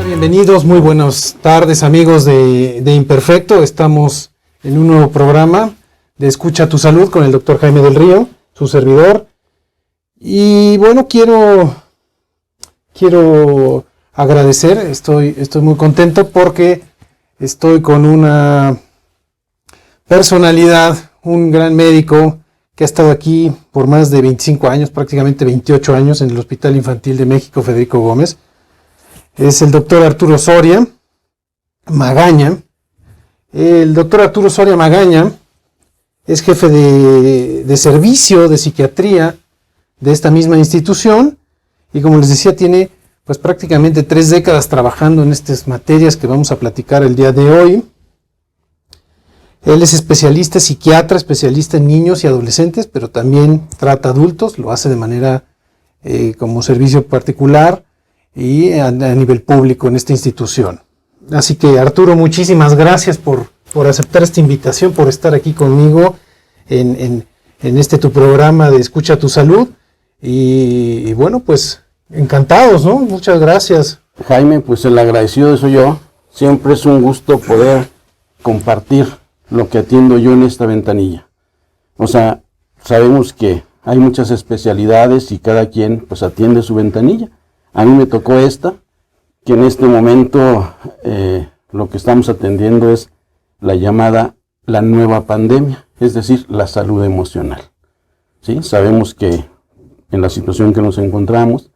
Bienvenidos, muy buenas tardes amigos de Imperfecto. Estamos en un nuevo programa de Escucha tu Salud con el doctor Jaime del Río, su servidor. Y bueno, quiero agradecer, estoy muy contento porque estoy con una personalidad, un gran médico que ha estado aquí por más de 25 años, prácticamente 28 años en el Hospital Infantil de México, Federico Gómez. Es el doctor Arturo Soria Magaña. El doctor Arturo Soria Magaña es jefe de servicio de psiquiatría de esta misma institución y, como les decía, tiene pues prácticamente 3 décadas trabajando en estas materias que vamos a platicar el día de hoy. Él es especialista, psiquiatra, especialista en niños y adolescentes, pero también trata adultos, lo hace de manera como servicio particular y a nivel público en esta institución. Así que, Arturo, muchísimas gracias por aceptar esta invitación, por estar aquí conmigo en este tu programa de Escucha tu Salud. Y bueno, pues encantados, ¿no? Muchas gracias. Jaime, pues el agradecido soy yo. Siempre es un gusto poder compartir lo que atiendo yo en esta ventanilla. O sea, sabemos que hay muchas especialidades y cada quien pues atiende su ventanilla. A mí me tocó esta, que en este momento lo que estamos atendiendo es la llamada la nueva pandemia, es decir, la salud emocional. ¿Sí? Sabemos que en la situación que nos encontramos,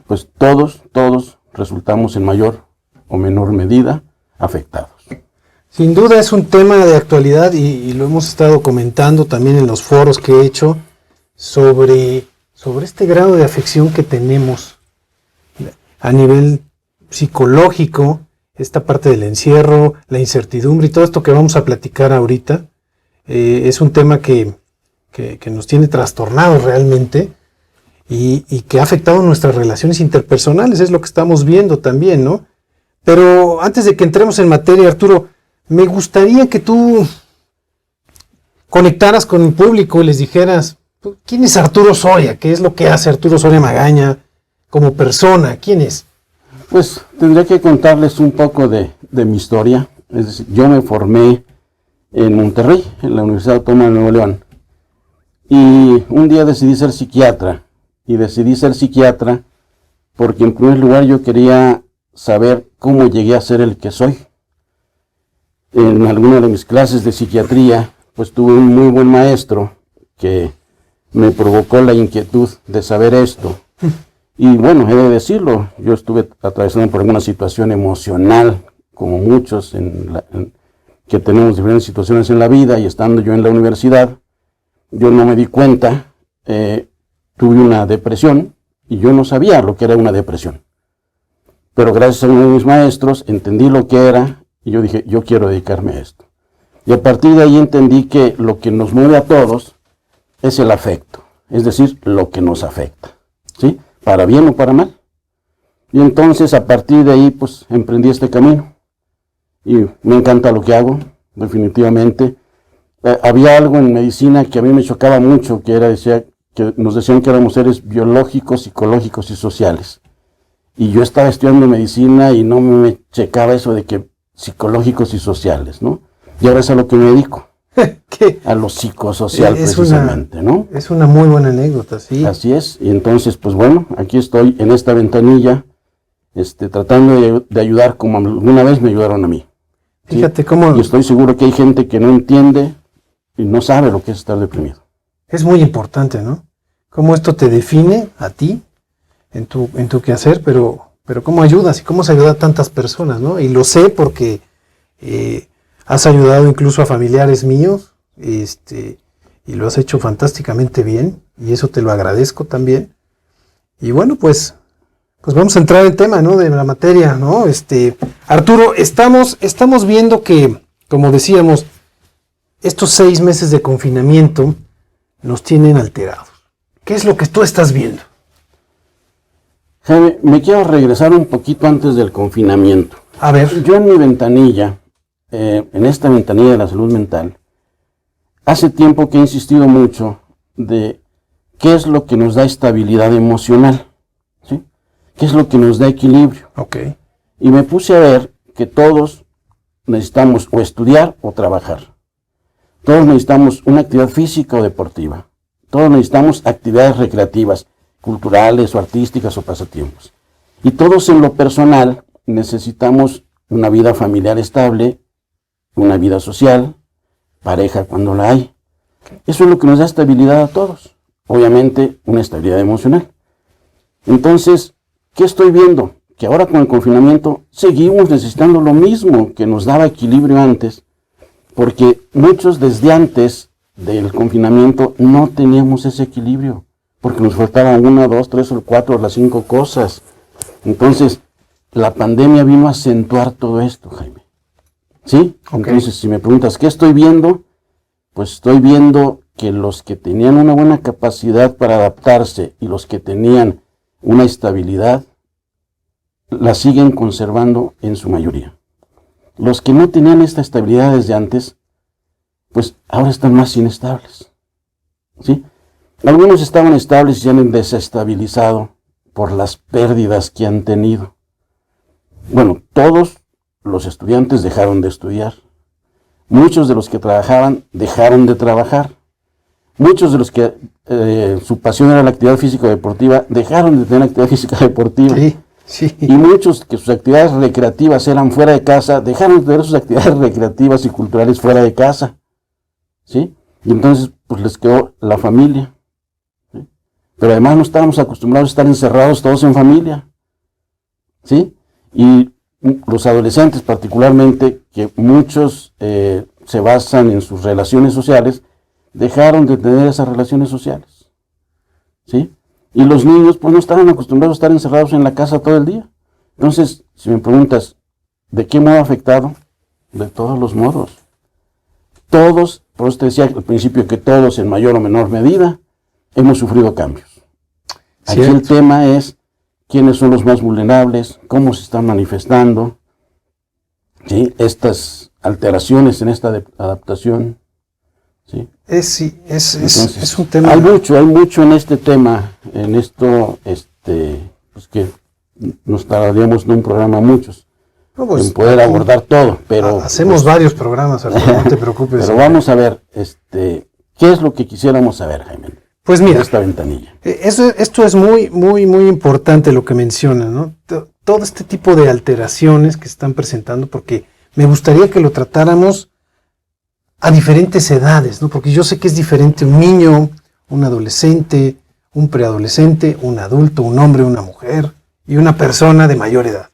pues todos resultamos en mayor o menor medida afectados. Sin duda es un tema de actualidad y lo hemos estado comentando también en los foros que he hecho sobre este grado de afección que tenemos a nivel psicológico, esta parte del encierro, la incertidumbre y todo esto que vamos a platicar ahorita. Es un tema que nos tiene trastornados realmente y que ha afectado nuestras relaciones interpersonales, es lo que estamos viendo también, ¿no? Pero antes de que entremos en materia, Arturo, me gustaría que tú conectaras con el público y les dijeras, ¿quién es Arturo Soria? ¿Qué es lo que hace Arturo Soria Magaña como persona? ¿Quién es? Pues tendría que contarles un poco de mi historia. Es decir, yo me formé en Monterrey, en la Universidad Autónoma de Nuevo León. Y un día decidí ser psiquiatra. Y decidí ser psiquiatra porque en primer lugar yo quería saber cómo llegué a ser el que soy. En alguna de mis clases de psiquiatría, pues tuve un muy buen maestro que me provocó la inquietud de saber esto. Y bueno, he de decirlo, yo estuve atravesando por alguna situación emocional, como muchos que tenemos diferentes situaciones en la vida, y estando yo en la universidad, yo no me di cuenta, tuve una depresión, y yo no sabía lo que era una depresión. Pero gracias a uno de mis maestros, entendí lo que era, y yo dije, yo quiero dedicarme a esto. Y a partir de ahí entendí que lo que nos mueve a todos es el afecto, es decir, lo que nos afecta, ¿sí? Para bien o para mal. Y entonces a partir de ahí pues emprendí este camino y me encanta lo que hago, definitivamente. Había algo en medicina que a mí me chocaba mucho, que nos decían que éramos seres biológicos, psicológicos y sociales. Y yo estaba estudiando medicina y no me checaba eso de que psicológicos y sociales, ¿no? Y ahora es a lo que me dedico. ¿Qué? A lo psicosocial precisamente, ¿no? Es una muy buena anécdota, sí. Así es, y entonces, pues bueno, aquí estoy en esta ventanilla, tratando de ayudar como alguna vez me ayudaron a mí. ¿Sí? Fíjate cómo... Y estoy seguro que hay gente que no entiende y no sabe lo que es estar deprimido. Es muy importante, ¿no? Cómo esto te define a ti, en tu quehacer, pero cómo ayudas y cómo se ayuda a tantas personas, ¿no? Y lo sé porque... has ayudado incluso a familiares míos, y lo has hecho fantásticamente bien, y eso te lo agradezco también. Y bueno, pues vamos a entrar en tema, ¿no? De la materia, ¿no? Arturo, estamos viendo que, como decíamos, estos 6 meses de confinamiento nos tienen alterados. ¿Qué es lo que tú estás viendo? Jaime, me quiero regresar un poquito antes del confinamiento. A ver. Yo en mi ventanilla, en esta ventanilla de la salud mental, hace tiempo que he insistido mucho de qué es lo que nos da estabilidad emocional, ¿sí? ¿Qué es lo que nos da equilibrio? Ok. Y me puse a ver que todos necesitamos o estudiar o trabajar. Todos necesitamos una actividad física o deportiva. Todos necesitamos actividades recreativas, culturales o artísticas o pasatiempos. Y todos en lo personal necesitamos una vida familiar estable, una vida social, pareja cuando la hay. Eso es lo que nos da estabilidad a todos. Obviamente, una estabilidad emocional. Entonces, ¿qué estoy viendo? Que ahora con el confinamiento seguimos necesitando lo mismo que nos daba equilibrio antes, porque muchos desde antes del confinamiento no teníamos ese equilibrio, porque nos faltaban 1, 2, 3 o 4 o las 5 cosas. Entonces, la pandemia vino a acentuar todo esto, Jaime. ¿Sí? Okay. Entonces, si me preguntas, ¿qué estoy viendo? Pues estoy viendo que los que tenían una buena capacidad para adaptarse y los que tenían una estabilidad, la siguen conservando en su mayoría. Los que no tenían esta estabilidad desde antes, pues ahora están más inestables. ¿Sí? Algunos estaban estables y se han desestabilizado por las pérdidas que han tenido. Bueno, todos los estudiantes dejaron de estudiar. Muchos de los que trabajaban dejaron de trabajar. Muchos de los que su pasión era la actividad física deportiva dejaron de tener actividad física deportiva. Sí, sí. Y muchos que sus actividades recreativas eran fuera de casa dejaron de tener sus actividades recreativas y culturales fuera de casa. ¿Sí? Y entonces pues les quedó la familia. ¿Sí? Pero además no estábamos acostumbrados a estar encerrados todos en familia. ¿Sí? Y los adolescentes particularmente, que muchos se basan en sus relaciones sociales, dejaron de tener esas relaciones sociales. ¿Sí? Y los niños pues no estaban acostumbrados a estar encerrados en la casa todo el día. Entonces, si me preguntas, ¿de qué modo ha afectado? De todos los modos. Todos, por eso te decía al principio que todos en mayor o menor medida hemos sufrido cambios. Aquí el tema es quiénes son los más vulnerables, cómo se están manifestando, ¿sí? Estas alteraciones en esta adaptación. ¿Sí? Es un tema. Hay mucho en este tema, en esto, pues que nos tardaríamos en un programa muchos, no, pues, en poder abordar todo, pero hacemos pues, varios programas, no te preocupes. Pero vamos a ver, ¿qué es lo que quisiéramos saber, Jaime? Pues mira, esta ventanilla. Esto es muy importante lo que menciona, ¿no? Todo este tipo de alteraciones que se están presentando, porque me gustaría que lo tratáramos a diferentes edades, ¿no? Porque yo sé que es diferente un niño, un adolescente, un preadolescente, un adulto, un hombre, una mujer y una persona de mayor edad.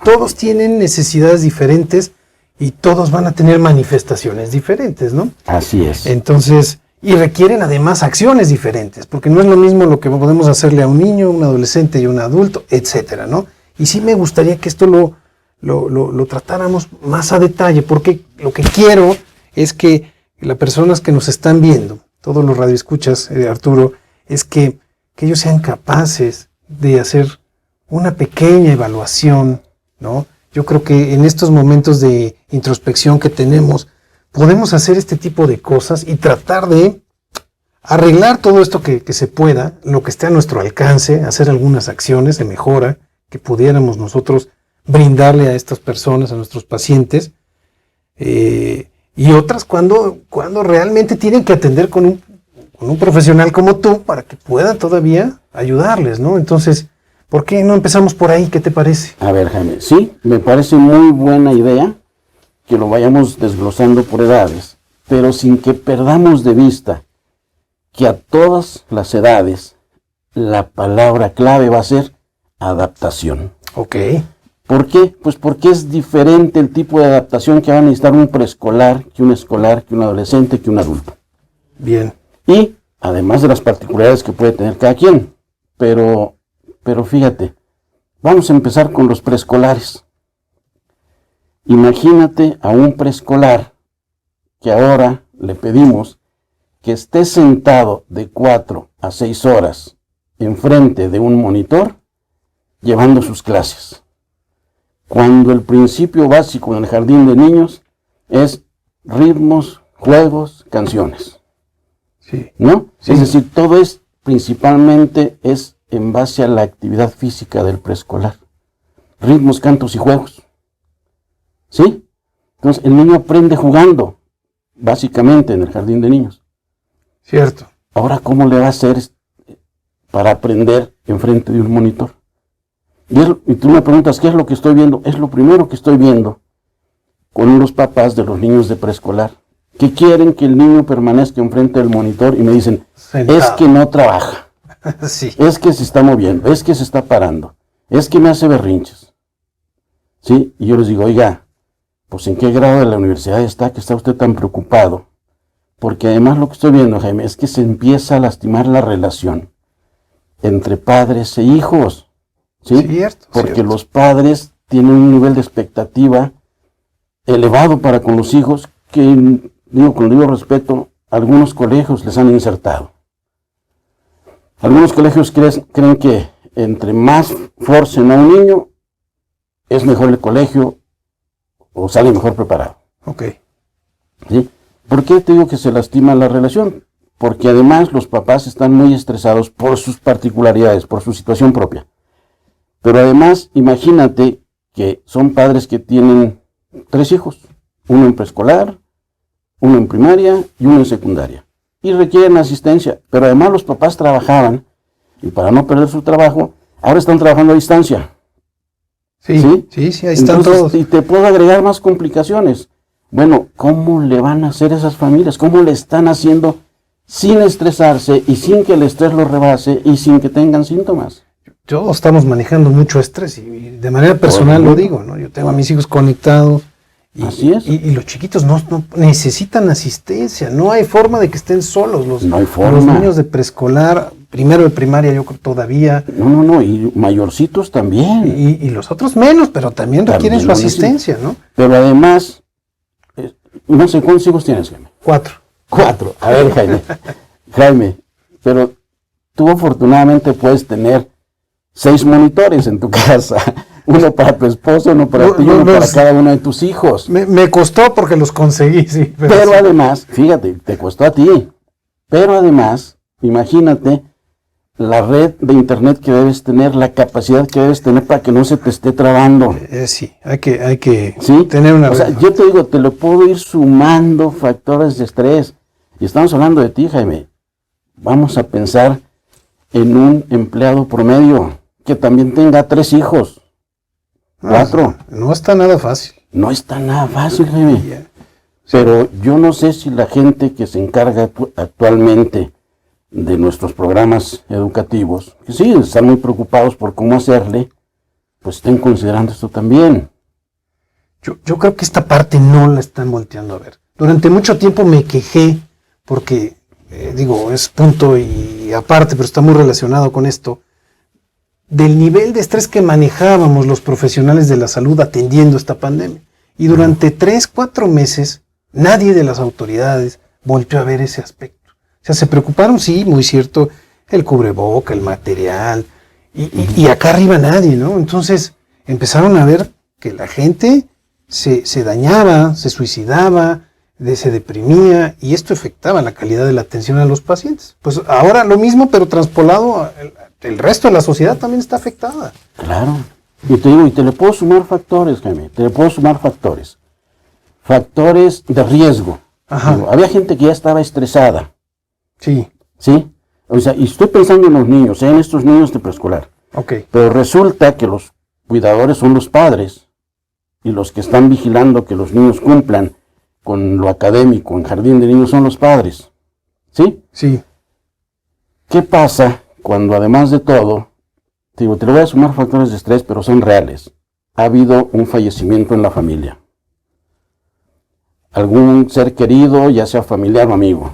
Todos tienen necesidades diferentes y todos van a tener manifestaciones diferentes, ¿no? Así es. Entonces, y requieren además acciones diferentes, porque no es lo mismo lo que podemos hacerle a un niño, un adolescente y un adulto, etcétera, ¿no? Y sí me gustaría que esto lo tratáramos más a detalle, porque lo que quiero es que las personas que nos están viendo, todos los radioescuchas, Arturo, es que ellos sean capaces de hacer una pequeña evaluación, ¿no? Yo creo que en estos momentos de introspección que tenemos, podemos hacer este tipo de cosas y tratar de arreglar todo esto que se pueda, lo que esté a nuestro alcance, hacer algunas acciones de mejora que pudiéramos nosotros brindarle a estas personas, a nuestros pacientes, y otras cuando realmente tienen que atender con un profesional como tú para que pueda todavía ayudarles, ¿no? Entonces, ¿por qué no empezamos por ahí? ¿Qué te parece? A ver, Jaime, sí, me parece muy buena idea que lo vayamos desglosando por edades, pero sin que perdamos de vista que a todas las edades la palabra clave va a ser adaptación. Ok. ¿Por qué? Pues porque es diferente el tipo de adaptación que va a necesitar un preescolar, que un escolar, que un adolescente, que un adulto. Bien. Y además de las particularidades que puede tener cada quien. Pero fíjate, vamos a empezar con los preescolares. Imagínate a un preescolar que ahora le pedimos que esté sentado de 4 a 6 horas enfrente de un monitor llevando sus clases. Cuando el principio básico en el jardín de niños es ritmos, juegos, canciones. Sí. ¿No? Sí. Es decir, todo principalmente es en base a la actividad física del preescolar. ritmos, cantos y juegos. ¿Sí? Entonces el niño aprende jugando, básicamente en el jardín de niños. Cierto. Ahora, ¿cómo le va a hacer para aprender enfrente de un monitor? Y tú me preguntas, ¿qué es lo que estoy viendo? Es lo primero que estoy viendo con los papás de los niños de preescolar, que quieren que el niño permanezca enfrente del monitor y me dicen, Sentado. es que no trabaja, Sí. es que se está moviendo, es que se está parando, es que me hace berrinches. ¿Sí? Y yo les digo, oiga, pues ¿en qué grado de la universidad está que está usted tan preocupado? Porque además lo que estoy viendo, Jaime, es que se empieza a lastimar la relación entre padres e hijos. ¿Sí? Cierto, Porque cierto. los padres tienen un nivel de expectativa elevado para con los hijos que, digo con debido respeto, algunos colegios les han insertado. Algunos colegios creen que entre más forcen a un niño, es mejor el colegio o sale mejor preparado. Ok. ¿Sí? ¿Por qué te digo que se lastima la relación? Porque además los papás están muy estresados por sus particularidades, por su situación propia. Pero además, imagínate que son padres que tienen 3 hijos, uno en preescolar, uno en primaria y uno en secundaria. Y requieren asistencia, pero además los papás trabajaban, y para no perder su trabajo, ahora están trabajando a distancia. Sí, sí, ahí están Entonces, todos. y te puedo agregar más complicaciones. Bueno, ¿cómo le van a hacer esas familias? ¿Cómo le están haciendo sin estresarse y sin que el estrés los rebase y sin que tengan síntomas? Todos estamos manejando mucho estrés y de manera personal lo digo, ¿no? Yo tengo a mis hijos conectados y, Así es. y los chiquitos no necesitan asistencia, no hay forma de que estén solos. No hay Los forma. niños de preescolar, primero de primaria yo creo todavía, No, y mayorcitos también. y los otros menos, pero también requieren También su lo asistencia, ¿no? Pero además, no sé cuántos hijos tienes, Jaime. 4. 4. A ver, Jaime, pero tú afortunadamente puedes tener 6 monitores en tu casa. Uno para tu esposo, uno para ti, uno para cada uno de tus hijos. Me costó porque los conseguí, sí. Pero sí. además, fíjate, te costó a ti. Pero además, imagínate la red de internet que debes tener, la capacidad que debes tener para que no se te esté trabando. Sí, hay que ¿Sí? tener una O sea, red. yo te digo, te lo puedo ir sumando factores de estrés. Y estamos hablando de ti, Jaime. Vamos a pensar en un empleado promedio que también tenga 3 hijos. 4. No está nada fácil. No está nada fácil, Jaime. Ya. Pero yo no sé si la gente que se encarga actualmente de nuestros programas educativos, que sí, están muy preocupados por cómo hacerle, pues estén considerando esto también. Yo creo que esta parte no la están volteando a ver. Durante mucho tiempo me quejé porque, digo, es punto y aparte, pero está muy relacionado con esto, del nivel de estrés que manejábamos los profesionales de la salud atendiendo esta pandemia. Y durante 3, 4 meses, nadie de las autoridades volteó a ver ese aspecto. O sea, se preocuparon, sí, muy cierto, el cubreboca, el material, y acá arriba nadie, ¿no? Entonces empezaron a ver que la gente se dañaba, se suicidaba, se deprimía, y esto afectaba la calidad de la atención a los pacientes. Pues ahora lo mismo, pero transpolado, el resto de la sociedad también está afectada. Claro. Y te digo, y te le puedo sumar factores, Jaime, te le puedo sumar factores. Factores de riesgo. Ajá. Digo, había gente que ya estaba estresada, Sí, ¿sí? O sea, y estoy pensando en los niños, en estos niños de preescolar. ok. Pero resulta que los cuidadores son los padres y los que están vigilando que los niños cumplan con lo académico en jardín de niños son los padres. ¿Sí? Sí, ¿Qué pasa cuando además de todo, te digo, te le voy a sumar factores de estrés, pero son reales? Ha habido un fallecimiento en la familia. Algún ser querido, ya sea familiar o amigo.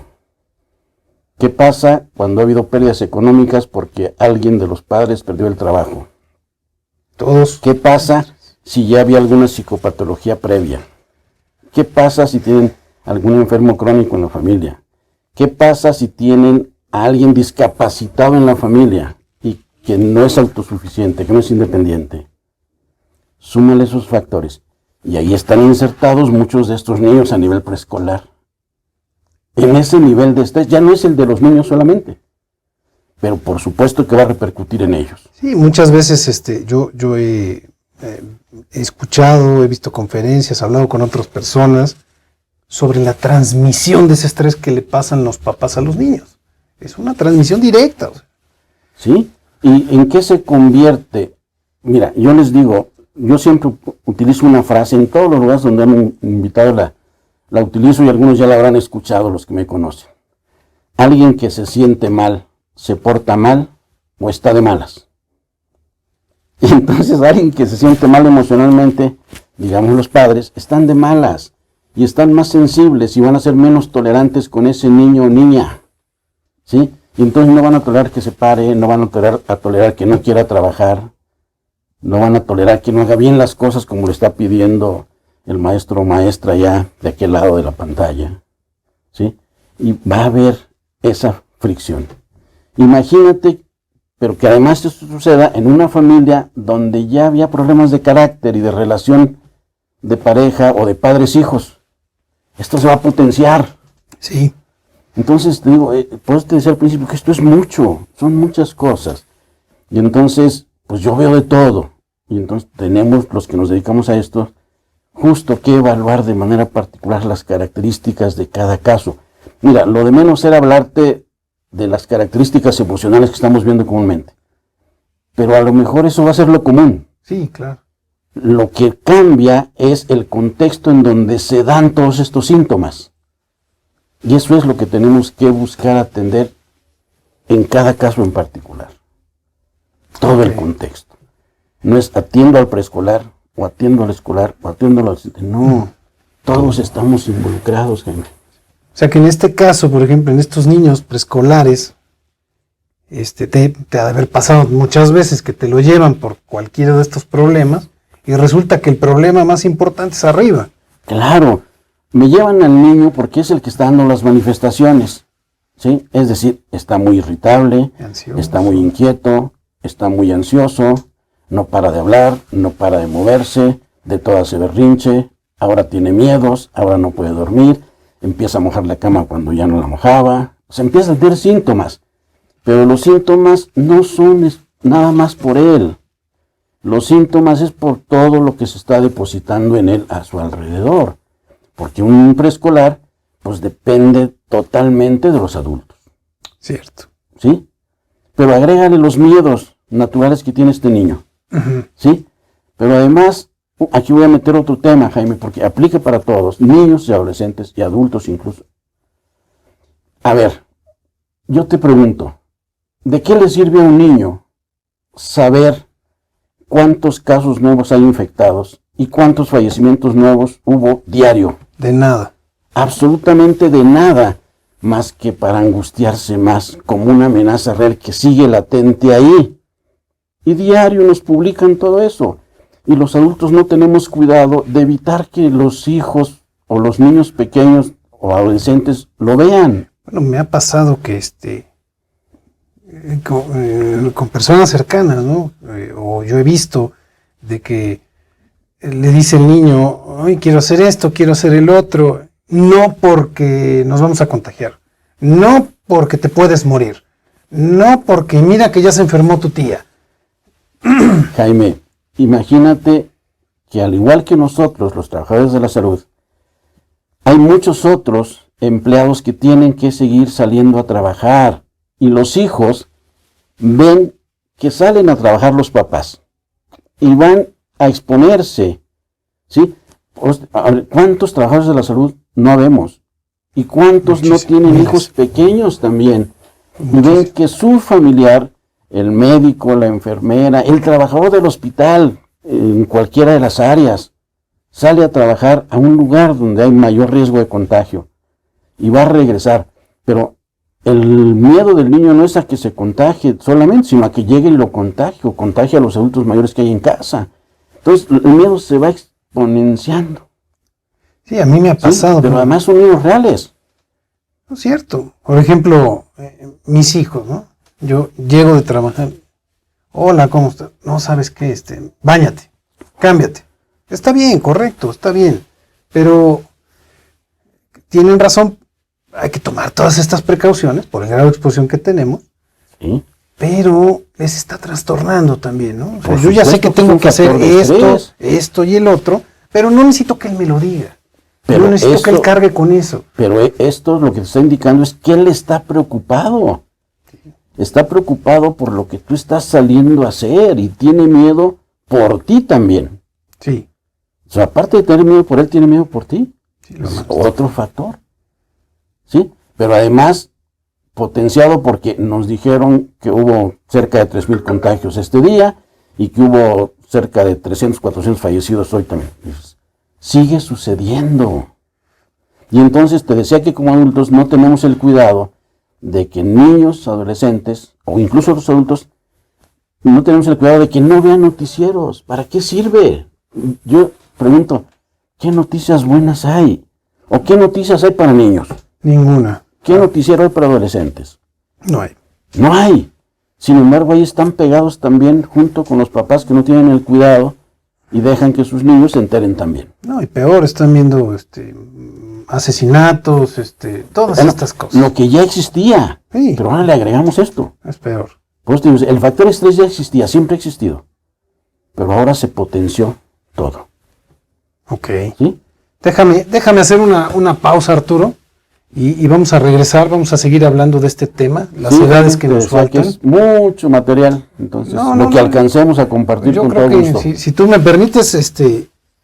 ¿Qué pasa cuando ha habido pérdidas económicas porque alguien de los padres perdió el trabajo? todos. ¿Qué pasa si ya había alguna psicopatología previa? ¿Qué pasa si tienen algún enfermo crónico en la familia? ¿Qué pasa si tienen a alguien discapacitado en la familia y que no es autosuficiente, que no es independiente? Súmale esos factores. Y ahí están insertados muchos de estos niños a nivel preescolar. En ese nivel de estrés ya no es el de los niños solamente, pero por supuesto que va a repercutir en ellos. Sí, muchas veces yo he he escuchado, he visto conferencias, he hablado con otras personas sobre la transmisión de ese estrés que le pasan los papás a los niños. Es una transmisión directa. ¿Sí? ¿Y en qué se convierte? Mira, yo les digo, yo siempre utilizo una frase en todos los lugares donde han invitado, la utilizo y algunos ya la habrán escuchado los que me conocen. Alguien que se siente mal, se porta mal o está de malas. Y entonces alguien que se siente mal emocionalmente, digamos los padres, están de malas y están más sensibles y van a ser menos tolerantes con ese niño o niña. ¿Sí? Y entonces no van a tolerar que se pare, no van a tolerar que no quiera trabajar, no van a tolerar que no haga bien las cosas como le está pidiendo el maestro o maestra ya de aquel lado de la pantalla. ¿Sí? Y va a haber esa fricción. Imagínate, pero que además esto suceda en una familia donde ya había problemas de carácter y de relación de pareja o de padres-hijos. Esto se va a potenciar. Sí. Entonces, te digo, por eso te decía al principio que esto es mucho, son muchas cosas. Y entonces, pues yo veo de todo. Y entonces tenemos, los que nos dedicamos a esto, justo que evaluar de manera particular las características de cada caso. Mira, lo de menos era hablarte de las características emocionales que estamos viendo comúnmente. Pero a lo mejor eso va a ser lo común. Sí, claro. Lo que cambia es el contexto en donde se dan todos estos síntomas. Y eso es lo que tenemos que buscar atender en cada caso en particular. Todo el contexto. No es atiendo al preescolar, o atiendo al escolar, o atiendo al asistente. No, todos estamos involucrados, Jaime. O sea que en este caso, por ejemplo, en estos niños preescolares, te ha de haber pasado muchas veces que te lo llevan por cualquiera de estos problemas y resulta que el problema más importante es arriba. Claro, me llevan al niño porque es el que está dando las manifestaciones, ¿sí? Es decir, está muy irritable, Ansioso. Está muy inquieto, está muy ansioso, no para de hablar, no para de moverse, de todo hace berrinche, ahora tiene miedos, ahora no puede dormir, empieza a mojar la cama cuando ya no la mojaba, se empieza a tener síntomas, pero los síntomas no son nada más por él, los síntomas es por todo lo que se está depositando en él a su alrededor, porque un preescolar pues depende totalmente de los adultos. Cierto. ¿Sí? Pero agrégale los miedos naturales que tiene este niño. ¿Sí? Pero además, aquí voy a meter otro tema, Jaime, porque aplica para todos, niños y adolescentes y adultos incluso. A ver, yo te pregunto, ¿de qué le sirve a un niño saber cuántos casos nuevos hay infectados y cuántos fallecimientos nuevos hubo diario? De nada. Absolutamente de nada, más que para angustiarse más, como una amenaza real que sigue latente ahí. Y diario nos publican todo eso. Y los adultos no tenemos cuidado de evitar que los hijos o los niños pequeños o adolescentes lo vean. Bueno, me ha pasado que con personas cercanas, ¿no? O yo he visto de que le dice el niño, ay, quiero hacer esto, quiero hacer el otro, no porque nos vamos a contagiar, no porque te puedes morir, no porque mira que ya se enfermó tu tía. Jaime, imagínate que al igual que nosotros, los trabajadores de la salud, hay muchos otros empleados que tienen que seguir saliendo a trabajar y los hijos ven que salen a trabajar los papás y van a exponerse, ¿sí? ¿Cuántos trabajadores de la salud no vemos? ¿Y cuántos no tienen hijos pequeños también? Y ven que su familiar, el médico, la enfermera, el trabajador del hospital, en cualquiera de las áreas, sale a trabajar a un lugar donde hay mayor riesgo de contagio y va a regresar. Pero el miedo del niño no es a que se contagie solamente, sino a que llegue y lo contagie, o contagie a los adultos mayores que hay en casa. Entonces, el miedo se va exponenciando. Sí, a mí me ha pasado. Sí, pero además son miedos reales. No es cierto. Por ejemplo, mis hijos, ¿no? Yo llego de trabajar. Hola, ¿cómo estás? No, ¿sabes qué? Báñate, cámbiate. Está bien, correcto, está bien. Pero tienen razón, hay que tomar todas estas precauciones por el grado de exposición que tenemos. ¿Sí? pero les está trastornando también, ¿no? O sea, Por yo ya sé que supuesto que tengo es un que hacer factor de esto, estrés. esto y el otro, pero no necesito que él me lo diga. Pero Yo necesito que él esto- cargue con eso. Pero esto lo que te está indicando es que él está preocupado. Está preocupado por lo que tú estás saliendo a hacer y tiene miedo por ti también. Sí, O sea, aparte de tener miedo por él, tiene miedo por ti. sí, lo Es más. otro factor. ¿Sí? Pero además, potenciado porque nos dijeron que hubo cerca de 3,000 contagios este día y que hubo cerca de 300, 400 fallecidos hoy también. Dices, sigue sucediendo. Y entonces te decía que como adultos no tenemos el cuidado de que niños, adolescentes o incluso los adultos no tenemos el cuidado de que no vean noticieros. ¿Para qué sirve? Yo pregunto, ¿qué noticias buenas hay? ¿O qué noticias hay para niños? Ninguna. ¿Qué noticiero hay para adolescentes? No hay. No hay. Sin embargo, ahí están pegados también junto con los papás que no tienen el cuidado y dejan que sus niños se enteren también. No, y peor, están viendo asesinatos, todas Bueno, estas cosas. Lo que ya existía, Sí. pero ahora le agregamos esto. Es peor. Pues te digo, el factor estrés ya existía, siempre ha existido, pero ahora se potenció todo. Ok. ¿Sí? Déjame hacer una pausa, Arturo, y vamos a regresar, vamos a seguir hablando de este tema, las Sí, edades que te nos decía que faltan. es mucho material, entonces No, lo no, que no. alcancemos a compartir Yo con creo todo que gusto. si tú me permites,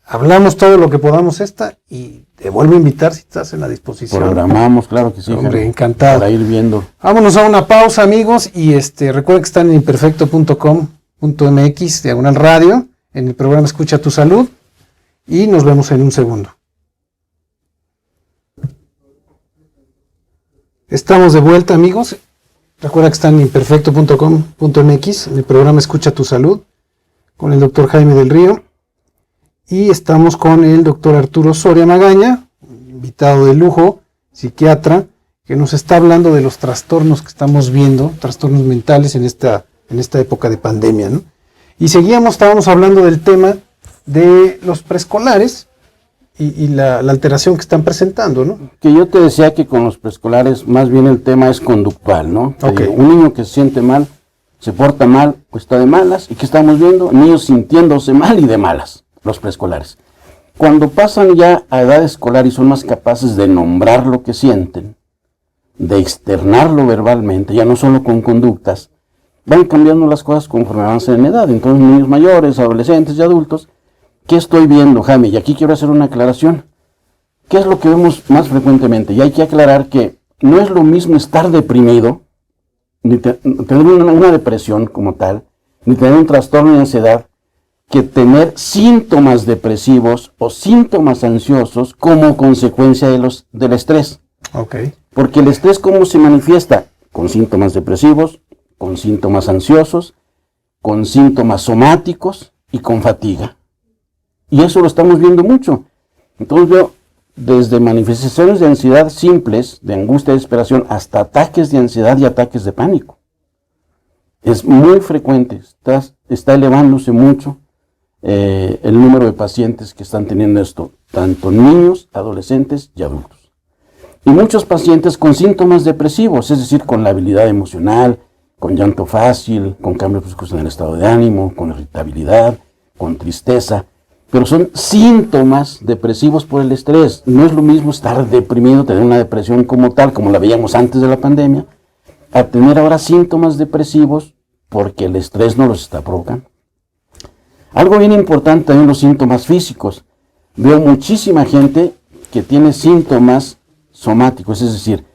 hablamos todo lo que podamos y te vuelvo a invitar si estás en la disposición. Programamos, claro que sí. Hombre, Jaime, encantado. Para ir viendo. Vámonos a una pausa, amigos, y recuerden que están en imperfecto.com.mx, diagonal radio, en el programa Escucha tu Salud, y nos vemos en un segundo. Estamos de vuelta, amigos. Recuerda que están en imperfecto.com.mx, en el programa Escucha tu Salud, con el doctor Jaime del Río, y estamos con el doctor Arturo Soria Magaña, invitado de lujo, psiquiatra, que nos está hablando de los trastornos que estamos viendo, trastornos mentales en esta época de pandemia, ¿no? Y estábamos hablando del tema de los preescolares y la alteración que están presentando, ¿no? Que yo te decía que con los preescolares más bien el tema es conductual, ¿no? Te Ok. digo, un niño que se siente mal, se porta mal o está de malas. ¿Y qué estamos viendo? Niños sintiéndose mal y de malas, los preescolares. Cuando pasan ya a edad escolar y son más capaces de nombrar lo que sienten, de externarlo verbalmente, ya no solo con conductas, van cambiando las cosas conforme avanzan en edad. Entonces, niños mayores, adolescentes y adultos, ¿qué estoy viendo, Jaime? Y aquí quiero hacer una aclaración. ¿Qué es lo que vemos más frecuentemente? Y hay que aclarar que no es lo mismo estar deprimido, ni tener una depresión como tal, ni tener un trastorno de ansiedad, que tener síntomas depresivos o síntomas ansiosos como consecuencia del estrés. Ok. Porque el estrés, ¿cómo se manifiesta? Con síntomas depresivos, con síntomas ansiosos, con síntomas somáticos y con fatiga. Y eso lo estamos viendo mucho. Entonces veo desde manifestaciones de ansiedad simples, de angustia y desesperación, hasta ataques de ansiedad y ataques de pánico. Es muy frecuente, está elevándose mucho el número de pacientes que están teniendo esto, tanto niños, adolescentes y adultos. Y muchos pacientes con síntomas depresivos, es decir, con labilidad emocional, con llanto fácil, con cambios bruscos en el estado de ánimo, con irritabilidad, con tristeza, pero son síntomas depresivos por el estrés. No es lo mismo estar deprimido, tener una depresión como tal, como la veíamos antes de la pandemia, a tener ahora síntomas depresivos porque el estrés no los está provocando. Algo bien importante también los síntomas físicos. Veo muchísima gente que tiene síntomas somáticos, es decir,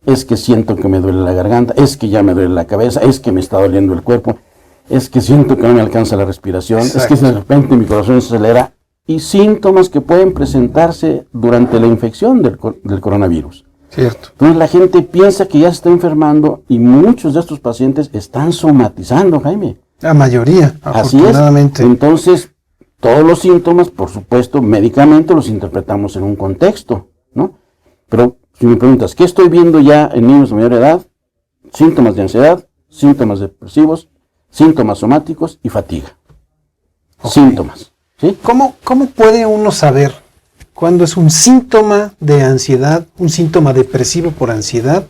es que siento que me duele la garganta, es que ya me duele la cabeza, es que me está doliendo el cuerpo, es que siento que no me alcanza la respiración, Exacto. es que de repente mi corazón se acelera, y síntomas que pueden presentarse durante la infección del coronavirus. Cierto. Entonces la gente piensa que ya se está enfermando y muchos de estos pacientes están somatizando, Jaime. La mayoría, Así es. afortunadamente. Entonces, todos los síntomas, por supuesto, médicamente los interpretamos en un contexto, ¿no? Pero si me preguntas, ¿qué estoy viendo ya en niños de mayor edad? Síntomas de ansiedad, síntomas depresivos, síntomas somáticos y fatiga. Ok. Síntomas, ¿sí? ¿Cómo puede uno saber cuándo es un síntoma de ansiedad, un síntoma depresivo por ansiedad,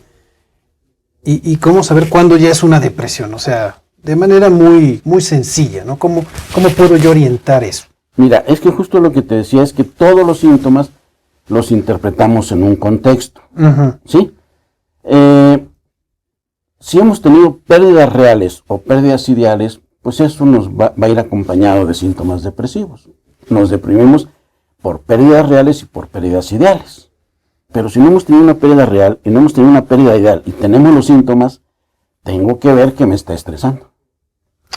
y cómo saber cuándo ya es una depresión? O sea, de manera muy, muy sencilla, ¿no? ¿Cómo puedo yo orientar eso? Mira, es que justo lo que te decía es que todos los síntomas los interpretamos en un contexto, ¿sí? Si hemos tenido pérdidas reales o pérdidas ideales, pues eso nos va a ir acompañado de síntomas depresivos. Nos deprimimos por pérdidas reales y por pérdidas ideales. Pero si no hemos tenido una pérdida real y no hemos tenido una pérdida ideal y tenemos los síntomas, tengo que ver que me está estresando.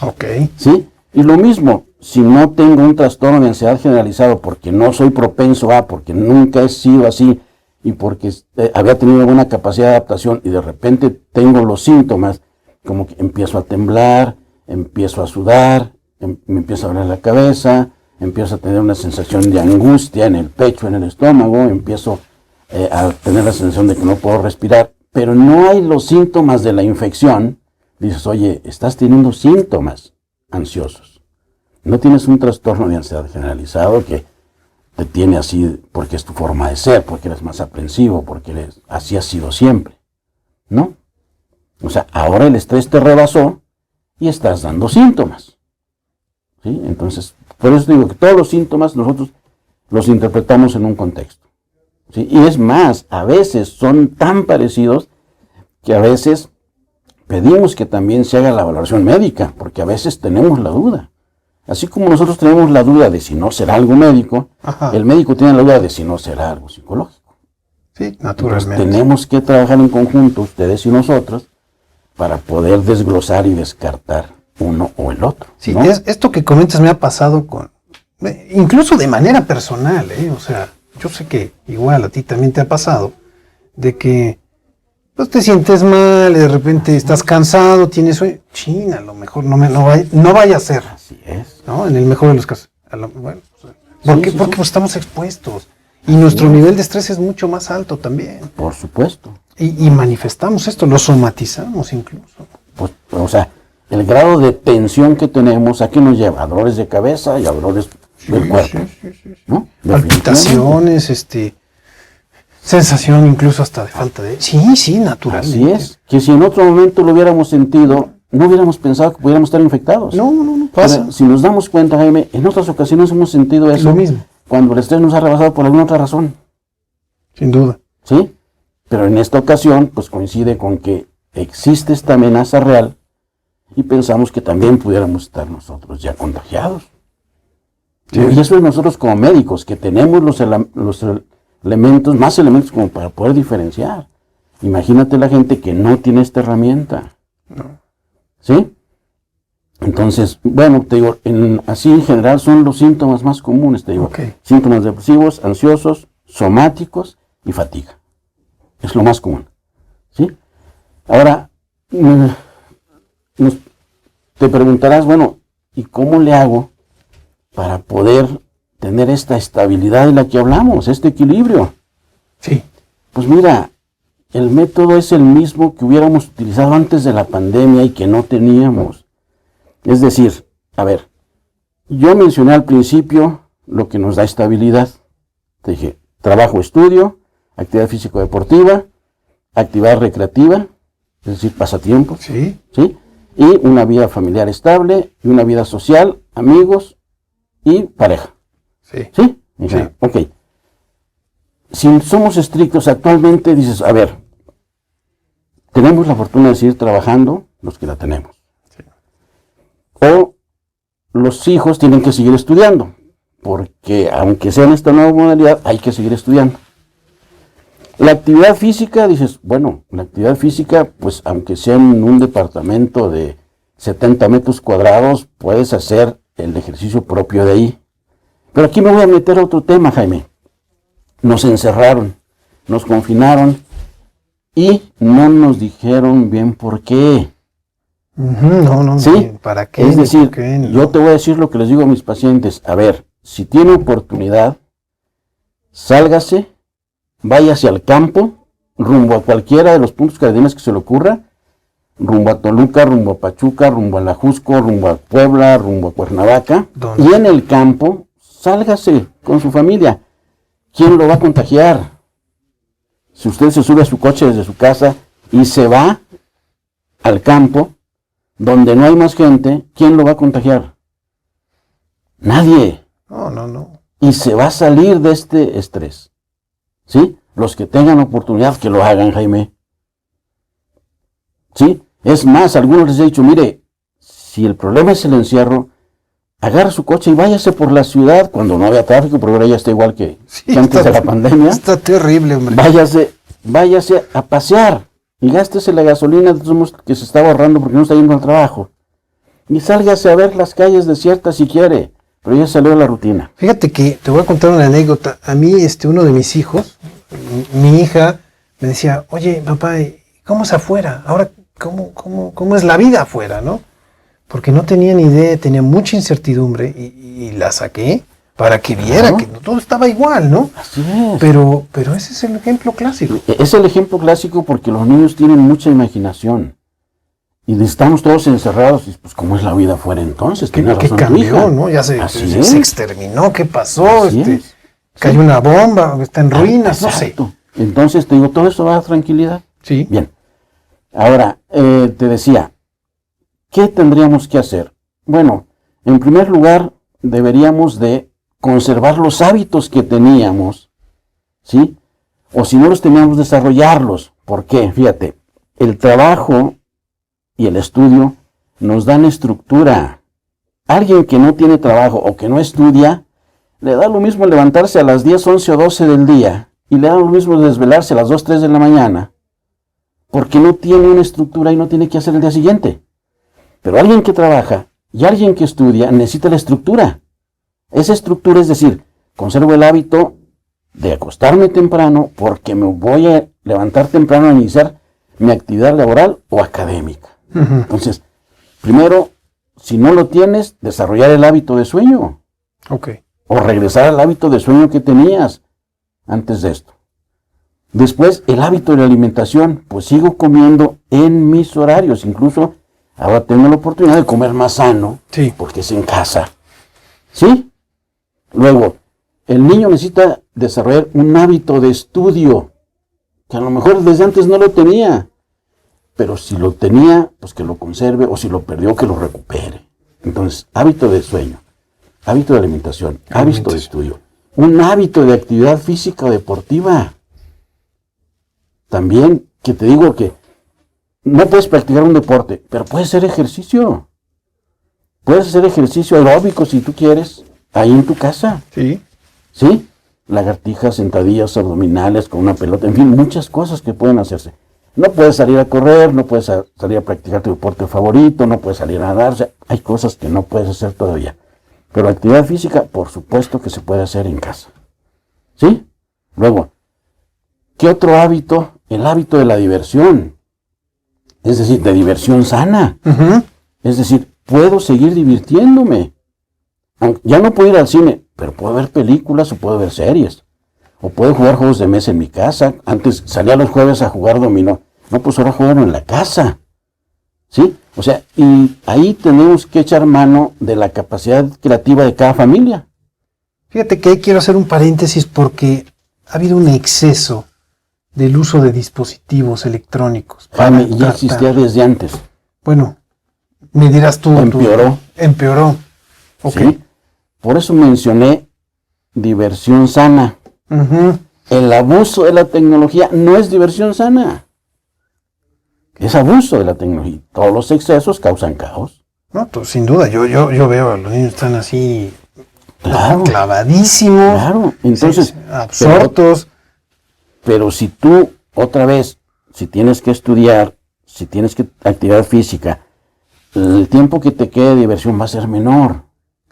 Ok. ¿Sí? Y lo mismo, si no tengo un trastorno de ansiedad generalizado porque no soy propenso a, porque nunca he sido así y porque había tenido buena capacidad de adaptación y de repente tengo los síntomas, como que empiezo a temblar, empiezo a sudar, me empieza a doler la cabeza, empiezo a tener una sensación de angustia en el pecho, en el estómago, empiezo a tener la sensación de que no puedo respirar, pero no hay los síntomas de la infección. Dices, oye, estás teniendo síntomas ansiosos. No tienes un trastorno de ansiedad generalizado que te tiene así porque es tu forma de ser, porque eres más aprensivo, porque así has sido siempre. ¿No? O sea, ahora el estrés te rebasó y estás dando síntomas. ¿Sí? Entonces, por eso digo que todos los síntomas nosotros los interpretamos en un contexto. ¿Sí? Y es más, a veces son tan parecidos que a veces pedimos que también se haga la valoración médica, porque a veces tenemos la duda. Así como nosotros tenemos la duda de si no será algo médico, el médico tiene la duda de si no será algo psicológico. Sí, naturalmente. Entonces, tenemos que trabajar en conjunto, ustedes y nosotros, para poder desglosar y descartar uno o el otro. Sí, ¿no? Esto que comentas me ha pasado incluso de manera personal, o sea, yo sé que igual a ti también te ha pasado, de que pues te sientes mal, de repente estás cansado, tienes sueño. China, a lo mejor no vaya a ser. Así es. ¿No? En el mejor de los casos. Bueno, ¿por qué? Porque pues, estamos expuestos. Y Así nuestro es. nivel de estrés es mucho más alto también. Por supuesto. Y manifestamos esto, lo somatizamos incluso. Pues, o sea, el grado de tensión que tenemos, ¿a qué nos lleva? A dolores de cabeza y a dolores del cuerpo. Sí. ¿No? Palpitaciones, sensación incluso hasta de falta de... Sí, naturalmente. Así es, que si en otro momento lo hubiéramos sentido, no hubiéramos pensado que pudiéramos estar infectados. No, pasa. Pero si nos damos cuenta, Jaime, en otras ocasiones hemos sentido eso. Lo mismo. Cuando el estrés nos ha rebasado por alguna otra razón. Sin duda. ¿Sí? Pero en esta ocasión, pues coincide con que existe esta amenaza real y pensamos que también pudiéramos estar nosotros ya contagiados. Sí. Y eso es nosotros como médicos, que tenemos los elementos, más elementos como para poder diferenciar. Imagínate la gente que no tiene esta herramienta. No. ¿Sí? Entonces, bueno, te digo, así en general son los síntomas más comunes, te digo. Okay. Síntomas depresivos, ansiosos, somáticos y fatiga. Es lo más común. ¿Sí? Ahora, te preguntarás, bueno, ¿y cómo le hago para poder tener esta estabilidad de la que hablamos, este equilibrio? Sí. Pues mira, el método es el mismo que hubiéramos utilizado antes de la pandemia y que no teníamos. Es decir, a ver, yo mencioné al principio lo que nos da estabilidad. Te dije, trabajo, estudio, actividad físico-deportiva, actividad recreativa, es decir, pasatiempos, Sí. ¿sí? Y una vida familiar estable, y una vida social, amigos y pareja. Sí. ¿Sí? Sí. Ok. Si somos estrictos actualmente, dices, a ver, tenemos la fortuna de seguir trabajando, los que la tenemos. Sí. O los hijos tienen que seguir estudiando, porque aunque sea en esta nueva modalidad, hay que seguir estudiando. La actividad física, dices, bueno, la actividad física, pues aunque sea en un departamento de 70 metros cuadrados, puedes hacer el ejercicio propio de ahí. Pero aquí me voy a meter a otro tema, Jaime. Nos encerraron, nos confinaron y no nos dijeron bien por qué. No, ¿Sí? ¿Para qué? Es decir, ¿Por qué? No. yo te voy a decir lo que les digo a mis pacientes. A ver, si tiene oportunidad, sálgase, váyase al campo, rumbo a cualquiera de los puntos cardinales que se le ocurra, rumbo a Toluca, rumbo a Pachuca, rumbo a La Jusco, rumbo a Puebla, rumbo a Cuernavaca. ¿Dónde? Y en el campo, sálgase con su familia. ¿Quién lo va a contagiar? Si usted se sube a su coche desde su casa y se va, al campo, donde no hay más gente, ¿quién lo va a contagiar? Nadie. No. Y se va a salir de este estrés. ¿Sí? Los que tengan oportunidad que lo hagan, Jaime. ¿Sí? Es más, algunos les he dicho, mire, si el problema es el encierro, agarra su coche y váyase por la ciudad cuando no había tráfico, porque ahora ya está igual que antes de la pandemia. Está terrible, hombre. Váyase a pasear y gástese la gasolina que se está ahorrando porque no está yendo al trabajo. Y sálgase a ver las calles desiertas si quiere, pero ya salió de la rutina. Fíjate que te voy a contar una anécdota. A mí, uno de mis hijos, mi hija, me decía, oye, papá, ¿cómo es afuera? Ahora, ¿cómo es la vida afuera, no? Porque no tenía ni idea, tenía mucha incertidumbre y la saqué para que viera que todo estaba igual, ¿no? Así es. Pero ese es el ejemplo clásico. Es el ejemplo clásico porque los niños tienen mucha imaginación. Y estamos todos encerrados, y pues ¿cómo es la vida afuera entonces? ¿Qué razón tu cambió, hija. no? Ya se exterminó, ¿qué pasó? Así es. Cayó una bomba, está en ruinas, Exacto. no sé. Entonces te digo, todo eso va a tranquilidad. Sí. Bien. Ahora, te decía, ¿qué tendríamos que hacer? Bueno, en primer lugar, deberíamos de conservar los hábitos que teníamos, ¿sí? O si no los teníamos, desarrollarlos. ¿Por qué? Fíjate, el trabajo y el estudio nos dan estructura. Alguien que no tiene trabajo o que no estudia, le da lo mismo levantarse a las 10, 11 o 12 del día y le da lo mismo desvelarse a las 2, 3 de la mañana, porque no tiene una estructura y no tiene que hacer el día siguiente. Pero alguien que trabaja y alguien que estudia necesita la estructura. Esa estructura es decir, conservo el hábito de acostarme temprano porque me voy a levantar temprano a iniciar mi actividad laboral o académica. Uh-huh. Entonces, primero, si no lo tienes, desarrollar el hábito de sueño. Ok. O regresar al hábito de sueño que tenías antes de esto. Después, el hábito de la alimentación. Pues sigo comiendo en mis horarios. Incluso ahora tengo la oportunidad de comer más sano. Sí. Porque es en casa. ¿Sí? Luego, el niño necesita desarrollar un hábito de estudio. Que a lo mejor desde antes no lo tenía. Pero si lo tenía, pues que lo conserve. O si lo perdió, que lo recupere. Entonces, hábito de sueño. Hábito de alimentación, hábito de estudio, un hábito de actividad física o deportiva. También, que te digo que no puedes practicar un deporte, pero puedes hacer ejercicio. Puedes hacer ejercicio aeróbico si tú quieres, ahí en tu casa. Sí. ¿Sí? Lagartijas, sentadillas, abdominales, con una pelota, en fin, muchas cosas que pueden hacerse. No puedes salir a correr, no puedes salir a practicar tu deporte favorito, no puedes salir a nadar, o sea, hay cosas que no puedes hacer todavía. Pero actividad física, por supuesto que se puede hacer en casa. ¿Sí? Luego, ¿qué otro hábito? El hábito de la diversión. Es decir, de diversión sana. Uh-huh. Es decir, puedo seguir divirtiéndome. Ya no puedo ir al cine, pero puedo ver películas o puedo ver series. O puedo jugar juegos de mesa en mi casa. Antes salía los jueves a jugar dominó. No, pues ahora juego en la casa. ¿Sí? O sea, y ahí tenemos que echar mano de la capacidad creativa de cada familia. Fíjate que ahí quiero hacer un paréntesis porque ha habido un exceso del uso de dispositivos electrónicos. Jaime, ya existía desde antes. Bueno, me dirás tú. Empeoró. Empeoró. Ok. ¿Sí? Por eso mencioné diversión sana. Uh-huh. El abuso de la tecnología no es diversión sana. Es abuso de la tecnología. Todos los excesos causan caos. No, sin duda. Yo veo a los niños están así clavadísimos. Claro. Entonces, sí, absortos. Pero si tú, otra vez, si tienes que estudiar, si tienes que actividad física, el tiempo que te quede de diversión va a ser menor.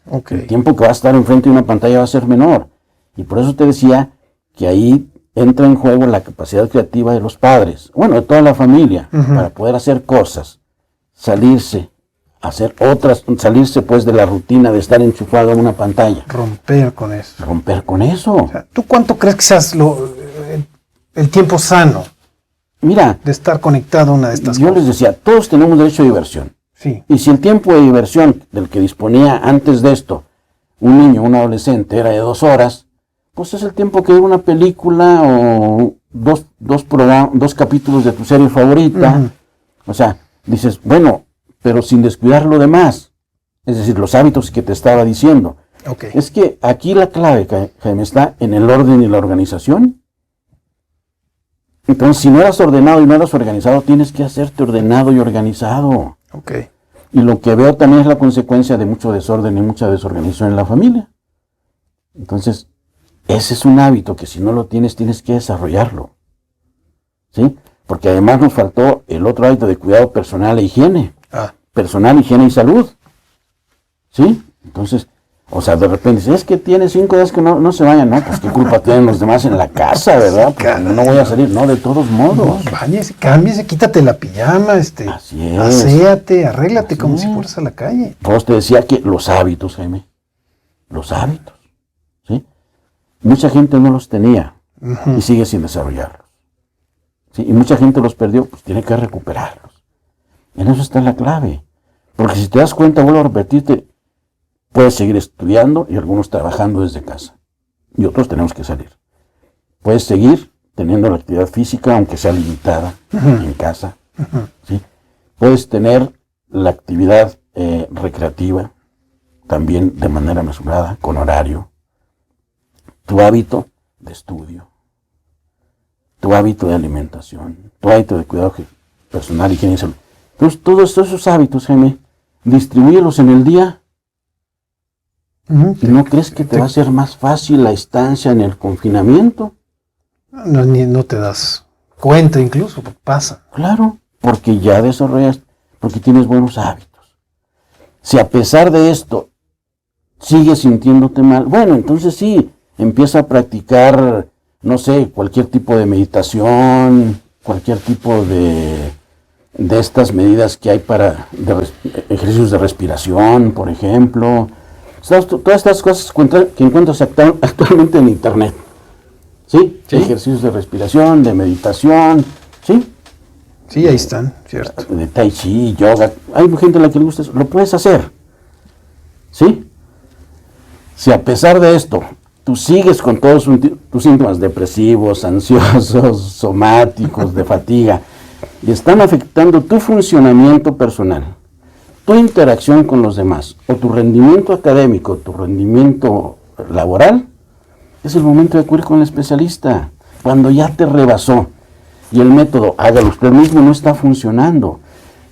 Okay. El tiempo que va a estar enfrente de una pantalla va a ser menor. Y por eso te decía que ahí entra en juego la capacidad creativa de los padres, bueno, de toda la familia, uh-huh, para poder hacer cosas, salirse, hacer otras, salirse pues de la rutina de estar enchufado a una pantalla. Romper con eso. Romper con eso. O sea, ¿tú cuánto crees que seas el tiempo sano? Mira, de estar conectado a una de estas yo cosas. les decía, todos tenemos derecho a diversión. Sí. Y si el tiempo de diversión del que disponía antes de esto, un niño, un adolescente, era de 2 horas, pues es el tiempo que dura una película o dos capítulos de tu serie favorita. Uh-huh. O sea, dices, bueno, pero sin descuidar lo demás. Es decir, los hábitos que te estaba diciendo. Ok. Es que aquí la clave, Jaime, está en el orden y la organización. Entonces, si no eras ordenado y no eras organizado, tienes que hacerte ordenado y organizado. Ok. Y lo que veo también es la consecuencia de mucho desorden y mucha desorganización en la familia. Entonces, ese es un hábito que si no lo tienes, tienes que desarrollarlo. ¿Sí? Porque además nos faltó el otro hábito de cuidado personal e higiene. Personal, higiene y salud. ¿Sí? Entonces, o sea, de repente, si es que tiene 5 días que no se vayan, no, pues qué culpa tienen los demás en la casa, ¿verdad? Pues no voy a salir, no, de todos modos. No, báñese, cámbiese, quítate la pijama, Así es. aséate, arréglate como si fueras a la calle. Pues te decía que los hábitos, Jaime, los hábitos, ¿sí? Mucha gente no los tenía y sigue sin desarrollarlos. ¿Sí? Y mucha gente los perdió, pues tiene que recuperarlos. En eso está la clave. Porque si te das cuenta, vuelvo a repetirte, puedes seguir estudiando y algunos trabajando desde casa. Y otros tenemos que salir. Puedes seguir teniendo la actividad física, aunque sea limitada, en casa. ¿Sí? Puedes tener la actividad recreativa, también de manera mesurada, con horario. Tu hábito de estudio. Tu hábito de alimentación. Tu hábito de cuidado personal, higiene y salud. Entonces, todos esos hábitos, Jaime, distribúyelos en el día. ¿Y no crees que te va a ser más fácil la estancia en el confinamiento? No te das cuenta incluso, pasa. Claro, porque ya desarrollas, porque tienes buenos hábitos. Si a pesar de esto sigues sintiéndote mal, bueno, entonces sí, empieza a practicar, no sé, cualquier tipo de meditación, cualquier tipo de estas medidas que hay para ejercicios de respiración, por ejemplo. Todas estas cosas que encuentras actualmente en internet. ¿Sí? ¿Sí? Ejercicios de respiración, de meditación, ¿sí? Sí, ahí están, cierto. De tai chi, yoga. Hay gente a la que le gusta eso. Lo puedes hacer. ¿Sí? Si a pesar de esto, tú sigues con todos tus síntomas depresivos, ansiosos, somáticos, de fatiga, y están afectando tu funcionamiento personal, tu interacción con los demás, o tu rendimiento académico, tu rendimiento laboral, es el momento de acudir con el especialista. Cuando ya te rebasó y el método, hágalo usted mismo, no está funcionando.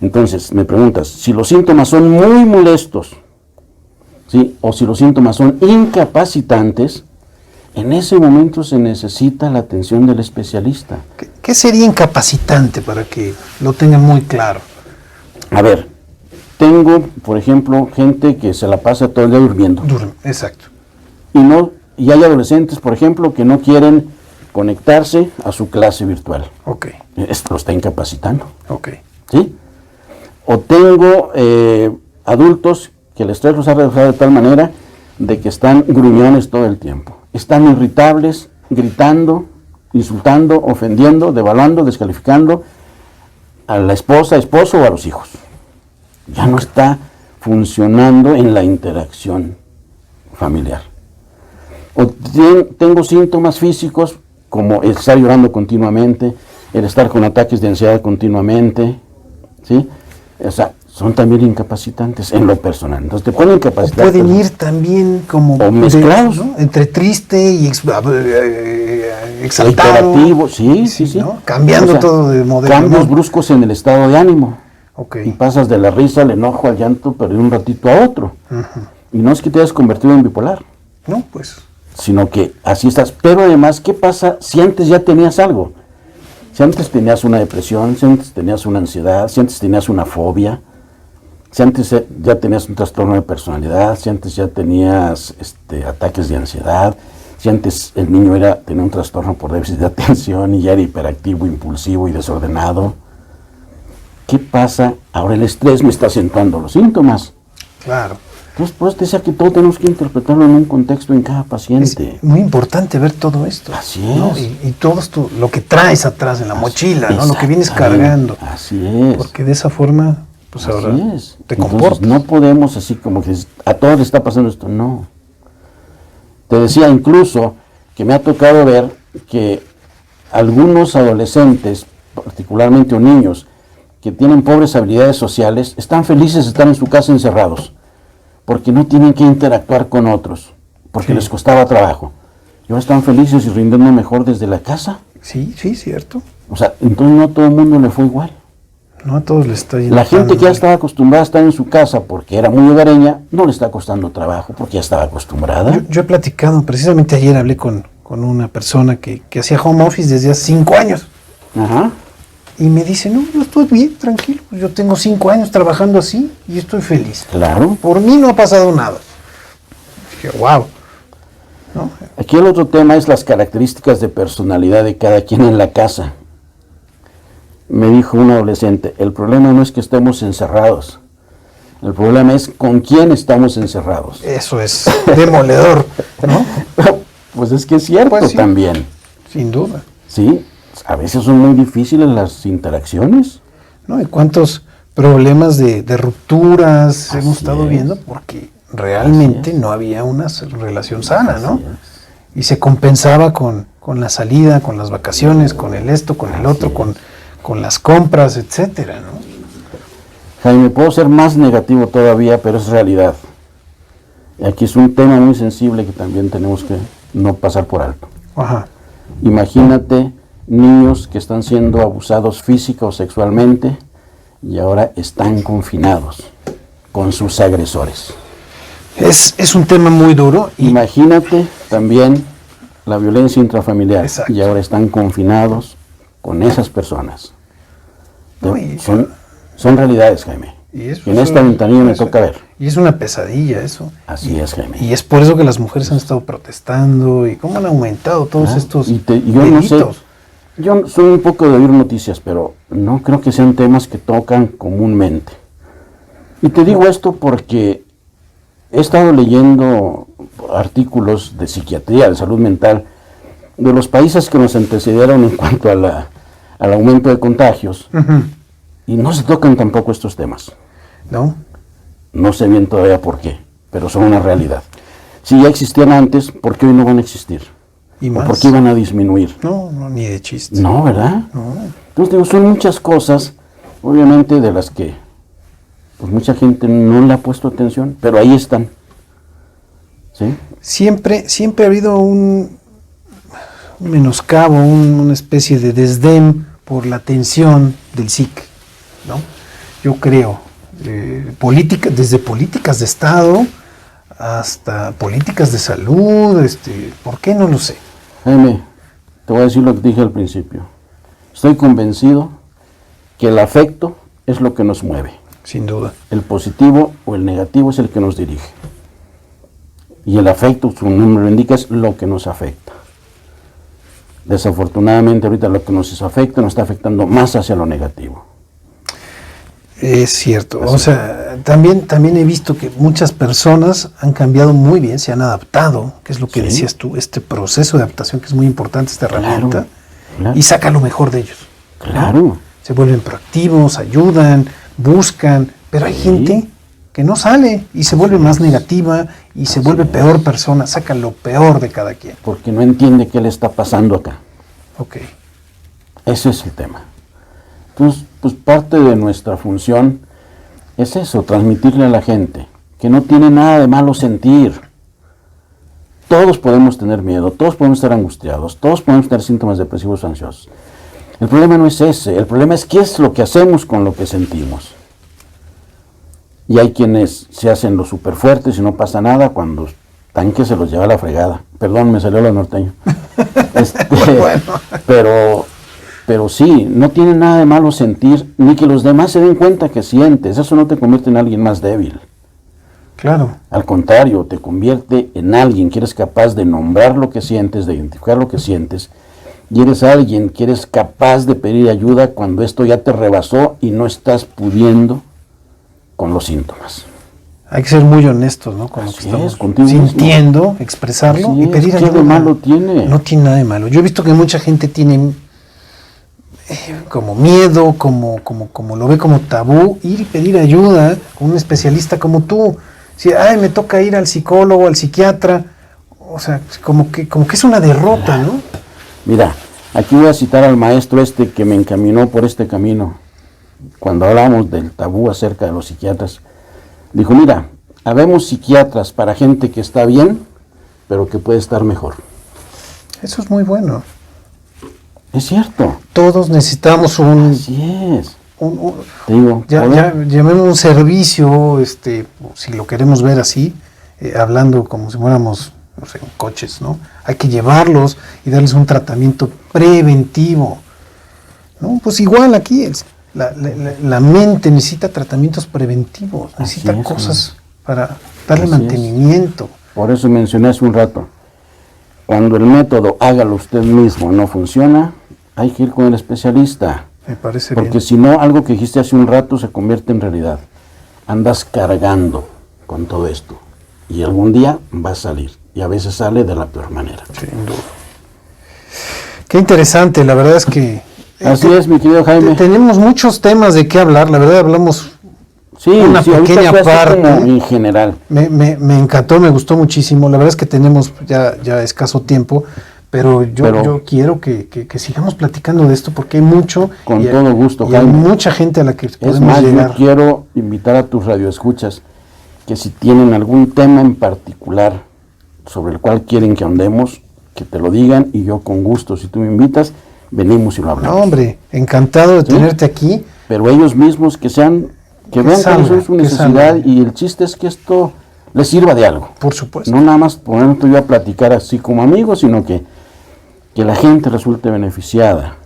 Entonces, me preguntas, si los síntomas son muy molestos, ¿sí? O si los síntomas son incapacitantes, en ese momento se necesita la atención del especialista. ¿Qué sería incapacitante para que lo tengan muy claro? A ver, tengo, por ejemplo, gente que se la pasa todo el día durmiendo. Exacto. Y hay adolescentes, por ejemplo, que no quieren conectarse a su clase virtual. Ok. Esto lo está incapacitando. Ok. ¿Sí? O tengo adultos que el estrés los ha reducido de tal manera de que están gruñones todo el tiempo. Están irritables, gritando, insultando, ofendiendo, devaluando, descalificando a la esposa, esposo o a los hijos. Ya no está funcionando en la interacción familiar. O tengo síntomas físicos como el estar llorando continuamente, el estar con ataques de ansiedad continuamente, ¿sí? O sea, son también incapacitantes en lo personal. Entonces te pueden incapacitar. O pueden ir también como o mezclados, ¿no? Entre triste y exaltado. Interactivo, sí. ¿no? Cambiando todo de modelo. Cambios bruscos en el estado de ánimo. Okay. Y pasas de la risa, al enojo, al llanto, pero de un ratito a otro. Y no es que te hayas convertido en bipolar. No, pues. Sino que así estás. Pero además, ¿qué pasa si antes ya tenías algo? Si antes tenías una depresión, si antes tenías una ansiedad, si antes tenías una fobia, si antes ya tenías un trastorno de personalidad, si antes ya tenías ataques de ansiedad, si antes el niño tenía un trastorno por déficit de atención y ya era hiperactivo, impulsivo y desordenado. ¿Qué pasa? Ahora el estrés me está acentuando los síntomas. Claro. Entonces, pues te decía que todo tenemos que interpretarlo en un contexto en cada paciente. Es muy importante ver todo esto. Así ¿no? es. Y todo esto, lo que traes atrás en la mochila, ¿no? Lo que vienes cargando. Así es. Porque de esa forma, pues así ahora es. te Entonces, comportas. no podemos así como que a todos les está pasando esto, no. Te decía incluso que me ha tocado ver que algunos adolescentes, particularmente o niños, que tienen pobres habilidades sociales, están felices de estar en su casa encerrados, porque no tienen que interactuar con otros, porque les costaba trabajo. Y ahora están felices y rindiendo mejor desde la casa. Sí, sí, cierto. O sea, entonces no a todo el mundo le fue igual. No a todos les está yendo. La gente que ya estaba acostumbrada a estar en su casa porque era muy hogareña, no le está costando trabajo porque ya estaba acostumbrada. Yo he platicado, precisamente ayer hablé con una persona que hacía home office desde hace 5 años. Ajá. Y me dice, no, yo estoy bien, tranquilo. Yo tengo 5 años trabajando así y estoy feliz. Claro. Por mí no ha pasado nada. Dije, wow. ¿No? Aquí el otro tema es las características de personalidad de cada quien en la casa. Me dijo un adolescente, el problema no es que estemos encerrados, el problema es con quién estamos encerrados. Eso es demoledor, ¿no? Pues es que es cierto Pues sí, también. sin duda. Sí, a veces son muy difíciles las interacciones. ¿No? ¿Y cuántos problemas de rupturas hemos estado es. viendo? Porque realmente no había una relación sana, ¿no? Y se compensaba con la salida, con las vacaciones, con el esto, con el otro, con las compras, etcétera, ¿no? Jaime, puedo ser más negativo todavía, pero es realidad. Y aquí es un tema muy sensible que también tenemos que no pasar por alto. Ajá. Imagínate niños que están siendo abusados física o sexualmente y ahora están confinados con sus agresores. Es un tema muy duro. Imagínate también la violencia intrafamiliar. Exacto. Y ahora están confinados con esas personas. No, Son realidades, Jaime. Y eso, en esta ventanilla me toca ver. Y es una pesadilla eso. Así es, Jaime. Y es por eso que las mujeres han estado protestando y cómo han aumentado todos estos yo delitos. no sé, yo soy un poco de oír noticias, pero no creo que sean temas que tocan comúnmente. Y te digo esto porque he estado leyendo artículos de psiquiatría, de salud mental, de los países que nos antecedieron en cuanto al aumento de contagios, y no se tocan tampoco estos temas. ¿No? No sé bien todavía por qué, pero son una realidad. Si ya existían antes, ¿por qué hoy no van a existir? Y ¿O más. por qué van a disminuir? No, ni de chiste. No, ¿verdad? No. Entonces digo, son muchas cosas, obviamente, de las que pues mucha gente no le ha puesto atención, pero ahí están. ¿Sí? Siempre ha habido un menoscabo, una especie de desdén por la atención del psique, ¿no? Yo creo, desde políticas de Estado hasta políticas de salud, ¿por qué? No lo sé. Jaime, te voy a decir lo que dije al principio. Estoy convencido que el afecto es lo que nos mueve. Sin duda. El positivo o el negativo es el que nos dirige. Y el afecto, su nombre lo indica, es lo que nos afecta. Desafortunadamente ahorita lo que nos afecta nos está afectando más hacia lo negativo. Es cierto. Así. O sea, también he visto que muchas personas han cambiado muy bien, se han adaptado, que es lo que decías tú, este proceso de adaptación que es muy importante, esta herramienta, claro. Y saca lo mejor de ellos. Claro. Se vuelven proactivos, ayudan, buscan, pero hay gente que no sale y se vuelve más negativa y se vuelve peor persona, saca lo peor de cada quien. Porque no entiende qué le está pasando acá. Ok. Ese es el tema. Entonces, pues parte de nuestra función es eso, transmitirle a la gente que no tiene nada de malo sentir. Todos podemos tener miedo, todos podemos estar angustiados, todos podemos tener síntomas depresivos o ansiosos. El problema no es ese, el problema es qué es lo que hacemos con lo que sentimos. Y hay quienes se hacen los súper fuertes y no pasa nada cuando tanque se los lleva a la fregada. Perdón, me salió lo norteño. Bueno. Pero sí, no tiene nada de malo sentir, ni que los demás se den cuenta que sientes. Eso no te convierte en alguien más débil. Claro. Al contrario, te convierte en alguien que eres capaz de nombrar lo que sientes, de identificar lo que sientes, y eres alguien que eres capaz de pedir ayuda cuando esto ya te rebasó y no estás pudiendo con los síntomas. Hay que ser muy honestos, ¿no? Con lo que Así estamos es, contigo sintiendo, mismo. expresarlo Así y es, pedir ¿qué ayuda. de malo tiene? No tiene nada de malo. Yo he visto que mucha gente tiene como miedo, como lo ve como tabú, ir y pedir ayuda con un especialista como tú. Si, me toca ir al psicólogo, al psiquiatra, o sea, como que es una derrota, ¿no? Mira, aquí voy a citar al maestro que me encaminó por este camino. cuando hablamos del tabú acerca de los psiquiatras, dijo, mira, habemos psiquiatras para gente que está bien, pero que puede estar mejor. Eso es muy bueno. Es cierto. Todos necesitamos un... Así es. Te digo, llamemos un servicio, si lo queremos ver así, hablando como si fuéramos, no sé, coches, ¿no? Hay que llevarlos y darles un tratamiento preventivo, ¿no? Pues igual aquí la mente necesita tratamientos preventivos, necesita cosas para darle mantenimiento. Por eso mencioné hace un rato, cuando el método hágalo usted mismo no funciona, hay que ir con el especialista. Me parece bien. Porque si no, algo que dijiste hace un rato se convierte en realidad. Andas cargando con todo esto. Y algún día va a salir. Y a veces sale de la peor manera. Sin duda. Qué interesante, la verdad es que... Así es, mi querido Jaime. Tenemos muchos temas de qué hablar, la verdad hablamos una pequeña parte. En general. Me encantó, me gustó muchísimo. La verdad es que tenemos ya escaso tiempo. Pero yo quiero que sigamos platicando de esto porque hay mucho. Con todo gusto, Jaime. Hay mucha gente a la que podemos llegar. Yo quiero invitar a tus radioescuchas que si tienen algún tema en particular sobre el cual quieren que ahondemos, que te lo digan y yo con gusto, si tú me invitas, venimos y lo hablamos. No, hombre, encantado de tenerte aquí. Pero ellos mismos que vean cuál es su necesidad y el chiste es que esto les sirva de algo. Por supuesto. No nada más ponernos tú y yo a platicar así como amigos, sino que la gente resulte beneficiada.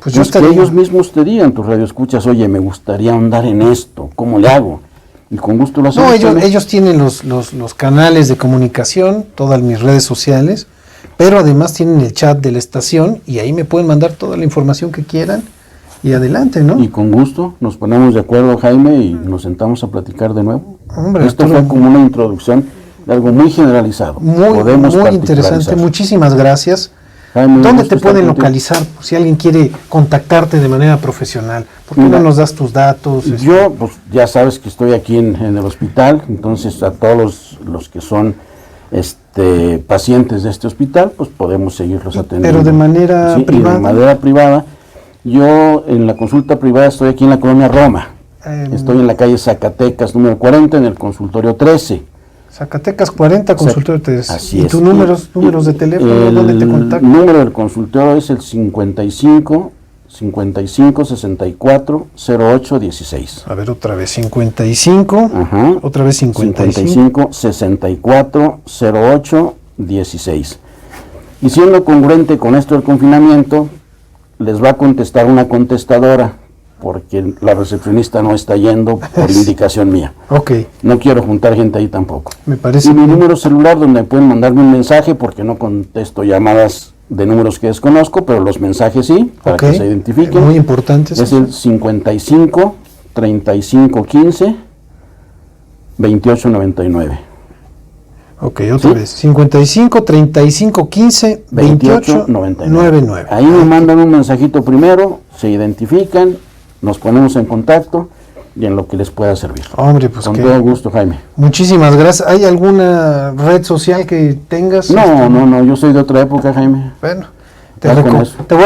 Pues que ellos mismos te digan, tus radioescuchas, oye, me gustaría ahondar en esto, ¿cómo le hago? Y con gusto lo hacemos. No, ellos tienen los canales de comunicación, todas mis redes sociales, pero además tienen el chat de la estación y ahí me pueden mandar toda la información que quieran y adelante, ¿no? Y con gusto nos ponemos de acuerdo, Jaime, y nos sentamos a platicar de nuevo. Hombre, esto fue como una introducción de algo muy generalizado. Muy interesante, muchísimas gracias. Jaime, ¿dónde te pueden localizar? Si alguien quiere contactarte de manera profesional, ¿por qué no nos das tus datos? Yo, pues ya sabes que estoy aquí en el hospital, entonces a todos los que son pacientes de este hospital, pues podemos seguirlos atendiendo. Pero de manera privada. De manera privada. Yo en la consulta privada estoy aquí en la colonia Roma. Estoy en la calle Zacatecas, número 40, en el consultorio 13. Zacatecas 40, consultorio 13. Así es. ¿Y tus números de teléfono? ¿Dónde te contactan? El número del consultorio es el 55 64 08 16. A ver, otra vez, 55. Ajá. Otra vez 55 64 08 16. Y siendo congruente con esto del confinamiento, les va a contestar una contestadora, porque la recepcionista no está yendo por indicación mía. Ok. No quiero juntar gente ahí tampoco. Me parece. Y mi número celular donde pueden mandarme un mensaje, porque no contesto llamadas de números que desconozco, pero los mensajes sí, para que se identifiquen. Muy importantes. Es el 55 35 15 28 99. Ok, otra vez. 55 35 15 28 99. Ahí me mandan un mensajito primero, se identifican, nos ponemos en contacto y en lo que les pueda servir. Hombre, pues con todo gusto, Jaime. Muchísimas gracias. ¿Hay alguna red social que tengas? No, yo soy de otra época, Jaime. Bueno, te voy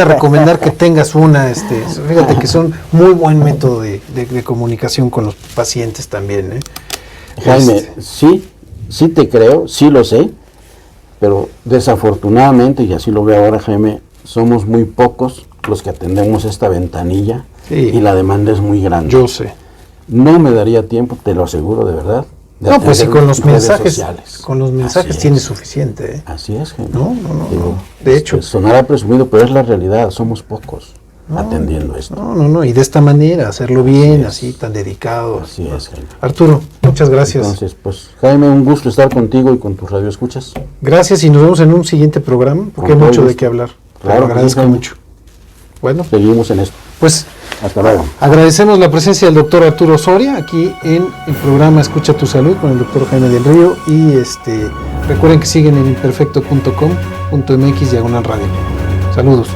a recomendar que tengas una, fíjate que son muy buen método de comunicación con los pacientes también, ¿eh? Jaime, sí te creo, sí lo sé, pero desafortunadamente, y así lo veo ahora, Jaime, somos muy pocos los que atendemos esta ventanilla y la demanda es muy grande. Yo sé. No me daría tiempo, te lo aseguro de verdad. No, pues y con los mensajes sociales. Con los mensajes tienes suficiente, ¿eh? Así es, Jaime. No. De hecho. Sonará presumido, pero es la realidad, somos pocos atendiendo esto. No, y de esta manera, hacerlo bien, así tan dedicado. Así es, Jaime. Arturo, muchas gracias. Entonces, pues, Jaime, un gusto estar contigo y con tus radioescuchas. Gracias y nos vemos en un siguiente programa, porque hay mucho de qué hablar. Claro, agradezco mucho. Bueno, seguimos en esto. Pues, hasta luego. Agradecemos la presencia del doctor Arturo Soria aquí en el programa Escucha tu Salud con el doctor Jaime del Río y recuerden que siguen en imperfecto.com.mx/radio. Saludos.